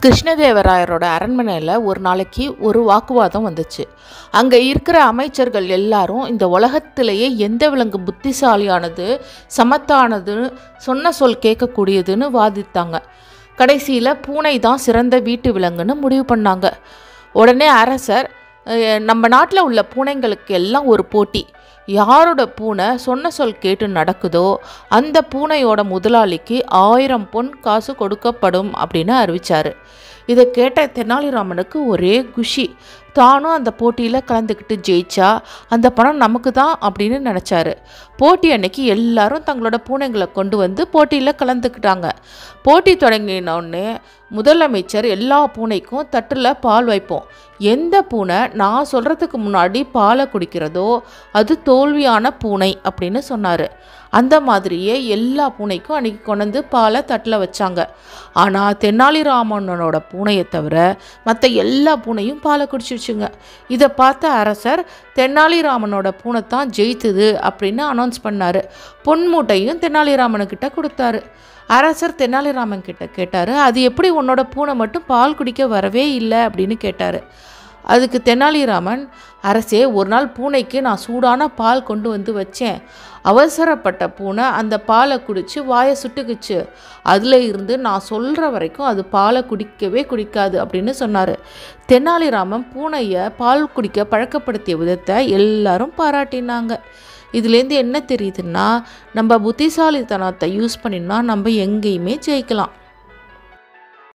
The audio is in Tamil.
கிருஷ்ணதேவராயரோட அரண்மனையில் ஒரு நாளைக்கு ஒரு வாக்குவாதம் வந்துச்சு. அங்கே இருக்கிற அமைச்சர்கள் எல்லாரும் இந்த உலகத்திலேயே எந்த விலங்கு புத்திசாலியானது, சமத்தானது, சொன்ன சொல் கேட்கக்கூடியதுன்னு வாதித்தாங்க. கடைசியில் பூனை தான் சிறந்த வீட்டு விலங்குன்னு முடிவு பண்ணாங்க. உடனே அரசர், நம்ம நாட்டில் உள்ள பூனைங்களுக்கு எல்லாம் ஒரு போட்டி, யாரோட பூனை சொன்ன சொல் கேட்டு நடக்குதோ அந்த பூனையோட முதலாளிக்கு 1000 பொன் காசு கொடுக்கப்படும் அப்படின்னு அறிவிச்சார். இதை கேட்ட தெனாலிராமனுக்கு ஒரே குஷி. தானும் அந்த போட்டியில் கலந்துக்கிட்டு ஜெயிச்சா அந்த பணம் நமக்கு தான் அப்படின்னு நினச்சாரு. போட்டி அன்னைக்கு எல்லாரும் தங்களோட பூனைங்களை கொண்டு வந்து போட்டியில் கலந்துக்கிட்டாங்க. போட்டி தொடங்கினோடனே முதலமைச்சர் எல்லா பூனைக்கும் தட்டில் பால் வைப்போம், எந்த பூனை நான் சொல்கிறதுக்கு முன்னாடி பாலை குடிக்கிறதோ அது தோல்வியான பூனை அப்படின்னு சொன்னார். அந்த மாதிரியே எல்லா பூனைக்கும் அன்றைக்கி கொண்டு பாலை தட்டில் வச்சாங்க. ஆனால் தெனாலிராமனோட பூனையை தவிர மற்ற எல்லா பூனையும் பாலை குடிச்சிருச்சுங்க. இதை பார்த்த அரசர் தெனாலிராமனோட பூனை தான் ஜெயித்தது அப்படின்னு அனௌன்ஸ் பண்ணார். பொன் மூட்டையும் தெனாலிராமனுக்கிட்ட கொடுத்தாரு. அரசர் தெனாலிராமன் கிட்ட கேட்டார், அது எப்படி உன்னோட பூனை மட்டும் பால் குடிக்க வரவே இல்லை அப்படின்னு கேட்டார். அதுக்கு தெனாலிராமன், அரசே, ஒரு நாள் பூனைக்கு நான் சூடான பால் கொண்டு வந்து வச்சேன். அவசரப்பட்ட பூனை அந்த பாலை குடித்து வாயை சுட்டுக்குச்சு. அதில் இருந்து நான் சொல்கிற வரைக்கும் அது பாலை குடிக்கவே குடிக்காது அப்படின்னு சொன்னார். தெனாலிராமன் பூனையை பால் குடிக்க பழக்கப்படுத்திய விதத்தை எல்லாரும் பாராட்டினாங்க. இதுலேருந்து என்ன தெரியுதுன்னா, நம்ம புத்திசாலித்தனத்தை யூஸ் பண்ணினா நம்ம எங்கேயுமே ஜெயிக்கலாம்.